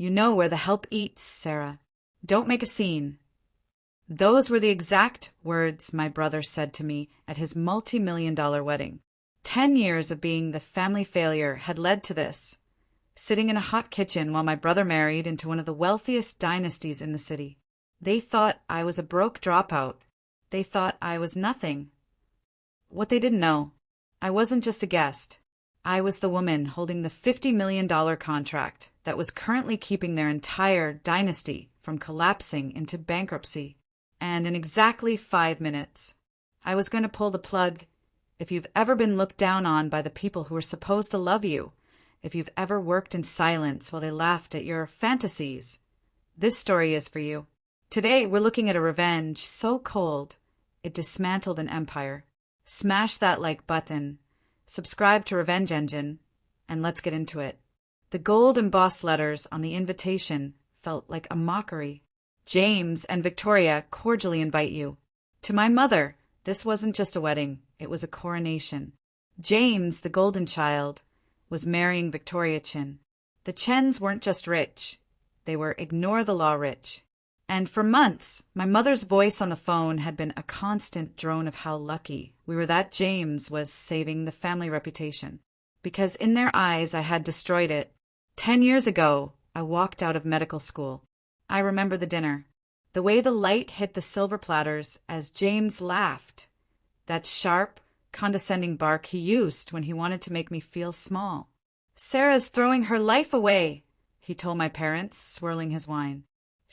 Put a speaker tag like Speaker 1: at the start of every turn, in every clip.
Speaker 1: You know where the help eats, Sarah. Don't make a scene. Those were the exact words my brother said to me at his multi-million-dollar wedding. 10 years of being the family failure had led to this. Sitting in a hot kitchen while my brother married into one of the wealthiest dynasties in the city. They thought I was a broke dropout. They thought I was nothing. What they didn't know, I wasn't just a guest. I was the woman holding the $50 million contract that was currently keeping their entire dynasty from collapsing into bankruptcy. And in exactly 5 minutes, I was going to pull the plug. If you've ever been looked down on by the people who were supposed to love you, if you've ever worked in silence while they laughed at your fantasies, this story is for you. Today, we're looking at a revenge so cold, it dismantled an empire. Smash that like button, subscribe to Revenge Engine, and let's get into it. The gold embossed letters on the invitation felt like a mockery. James and Victoria cordially invite you. To my mother, this wasn't just a wedding, it was a coronation. James, the golden child, was marrying Victoria Chin. The Chens weren't just rich, they were ignore the law rich. And for months, my mother's voice on the phone had been a constant drone of how lucky we were that James was saving the family reputation. Because in their eyes, I had destroyed it. 10 years ago, I walked out of medical school. I remember the dinner, the way the light hit the silver platters as James laughed, that sharp, condescending bark he used when he wanted to make me feel small. Sarah's throwing her life away, he told my parents, swirling his wine.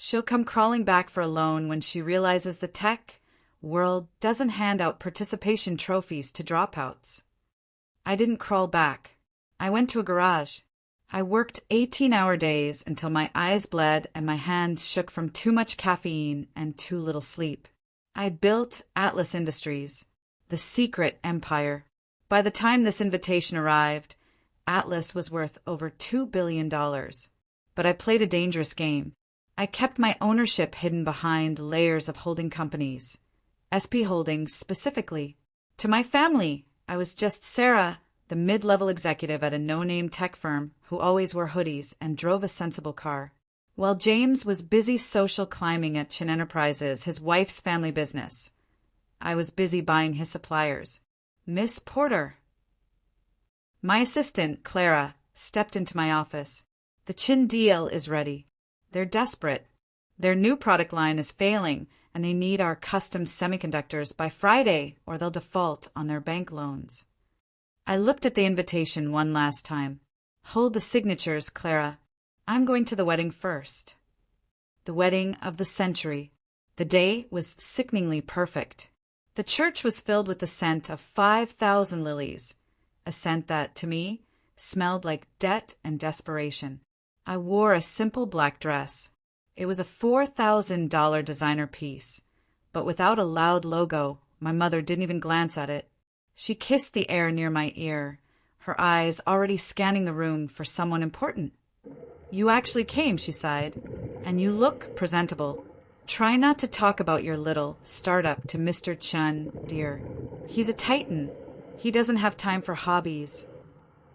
Speaker 1: She'll come crawling back for a loan when she realizes the tech world doesn't hand out participation trophies to dropouts. I didn't crawl back. I went to a garage. I worked 18-hour days until my eyes bled and my hands shook from too much caffeine and too little sleep. I built Atlas Industries, the secret empire. By the time this invitation arrived, Atlas was worth over $2 billion. But I played a dangerous game. I kept my ownership hidden behind layers of holding companies, SP Holdings specifically. To my family, I was just Sarah, the mid-level executive at a no-name tech firm who always wore hoodies and drove a sensible car. While James was busy social climbing at Chin Enterprises, his wife's family business, I was busy buying his suppliers. Miss Porter. My assistant, Clara, stepped into my office. The Chin deal is ready. They're desperate. Their new product line is failing, and they need our custom semiconductors by Friday, or they'll default on their bank loans. I looked at the invitation one last time. Hold the signatures, Clara. I'm going to the wedding first. The wedding of the century. The day was sickeningly perfect. The church was filled with the scent of 5,000 lilies, a scent that, to me, smelled like debt and desperation. I wore a simple black dress. It was a $4,000 designer piece, but without a loud logo. My mother didn't even glance at it. She kissed the air near my ear, her eyes already scanning the room for someone important. You actually came, she sighed, and you look presentable. Try not to talk about your little startup to Mr. Chun, dear. He's a titan. He doesn't have time for hobbies.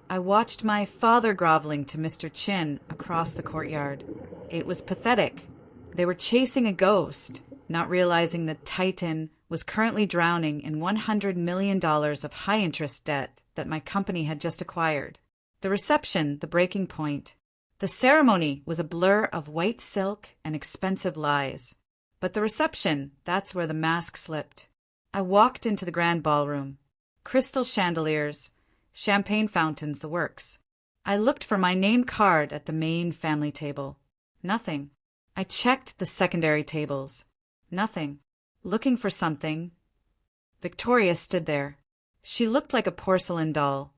Speaker 1: I watched my father groveling to Mr. Chin across the courtyard. It was pathetic. They were chasing a ghost, not realizing the titan was currently drowning in $100 million of high-interest debt that my company had just acquired. The reception, the breaking point. The ceremony was a blur of white silk and expensive lies. But the reception, that's where the mask slipped. I walked into the grand ballroom. Crystal chandeliers, champagne fountains, the works. I looked for my name card at the main family table. Nothing. I checked the secondary tables. Nothing. Looking for something. Victoria stood there. She looked like a porcelain doll.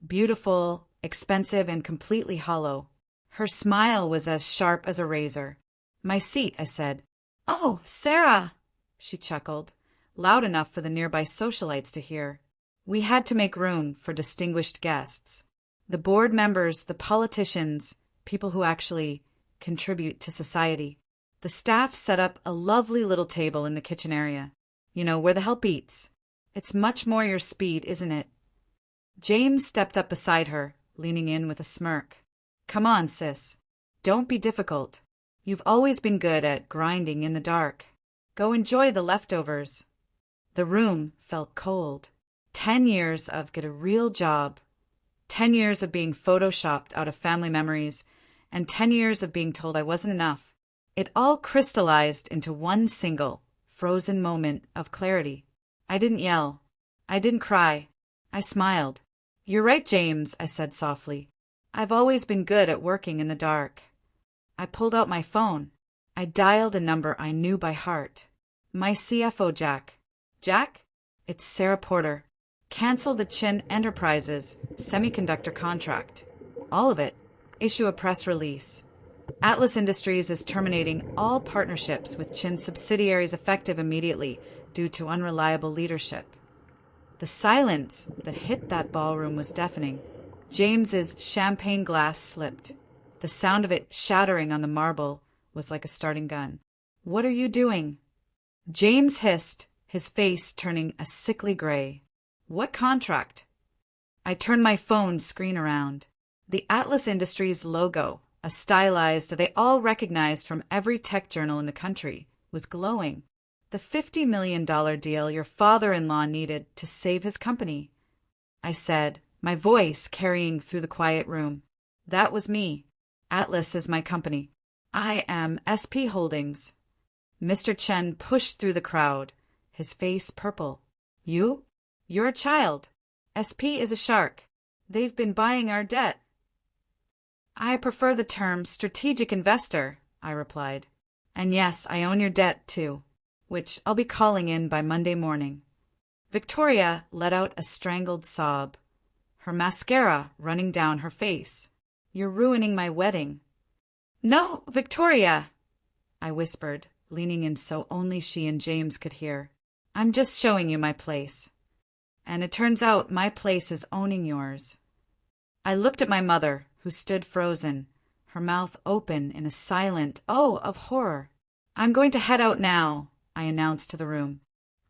Speaker 1: Beautiful, expensive, and completely hollow. Her smile was as sharp as a razor. My seat, I said. Oh, Sarah, she chuckled, loud enough for the nearby socialites to hear. We had to make room for distinguished guests. The board members, the politicians, people who actually contribute to society. The staff set up a lovely little table in the kitchen area. You know, where the help eats. It's much more your speed, isn't it? James stepped up beside her, leaning in with a smirk. Come on, sis. Don't be difficult. You've always been good at grinding in the dark. Go enjoy the leftovers. The room felt cold. 10 years of get a real job. 10 years of being photoshopped out of family memories, and 10 years of being told I wasn't enough. It all crystallized into one single, frozen moment of clarity. I didn't yell. I didn't cry. I smiled. You're right, James, I said softly. I've always been good at working in the dark. I pulled out my phone. I dialed a number I knew by heart. My CFO, Jack. Jack? It's Sarah Porter. Cancel the Chin Enterprises semiconductor contract. All of it. Issue a press release. Atlas Industries is terminating all partnerships with Chin subsidiaries effective immediately due to unreliable leadership. The silence that hit that ballroom was deafening. James's champagne glass slipped. The sound of it shattering on the marble was like a starting gun. What are you doing? James hissed, his face turning a sickly gray. What contract? I turned my phone screen around. The Atlas Industries logo, a stylized they all recognized from every tech journal in the country, was glowing. The $50 million deal your father-in-law needed to save his company. I said, my voice carrying through the quiet room. That was me. Atlas is my company. I am SP Holdings. Mr. Chen pushed through the crowd, his face purple. You? You're a child. SP is a shark. They've been buying our debt. I prefer the term strategic investor, I replied. And yes, I own your debt too, which I'll be calling in by Monday morning. Victoria let out a strangled sob, her mascara running down her face. You're ruining my wedding. No, Victoria, I whispered, leaning in so only she and James could hear. I'm just showing you my place. And it turns out my place is owning yours. I looked at my mother, who stood frozen, her mouth open in a silent oh of horror. I'm going to head out now, I announced to the room.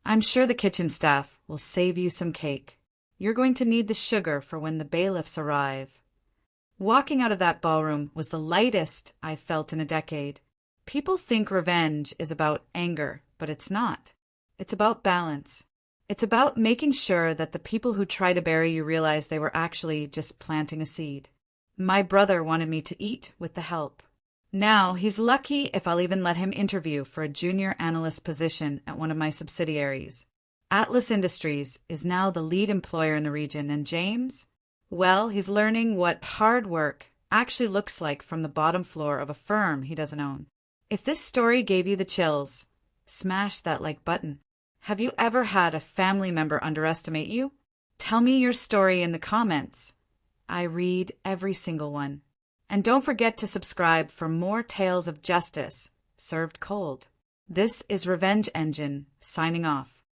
Speaker 1: I'm sure the kitchen staff will save you some cake. You're going to need the sugar for when the bailiffs arrive. Walking out of that ballroom was the lightest I've felt in a decade. People think revenge is about anger, but it's not. It's about balance. It's about making sure that the people who try to bury you realize they were actually just planting a seed. My brother wanted me to eat with the help. Now he's lucky if I'll even let him interview for a junior analyst position at one of my subsidiaries. Atlas Industries is now the lead employer in the region, and James? Well, he's learning what hard work actually looks like from the bottom floor of a firm he doesn't own. If this story gave you the chills, smash that like button. Have you ever had a family member underestimate you? Tell me your story in the comments. I read every single one. And don't forget to subscribe for more tales of justice served cold. This is Revenge Engine, signing off.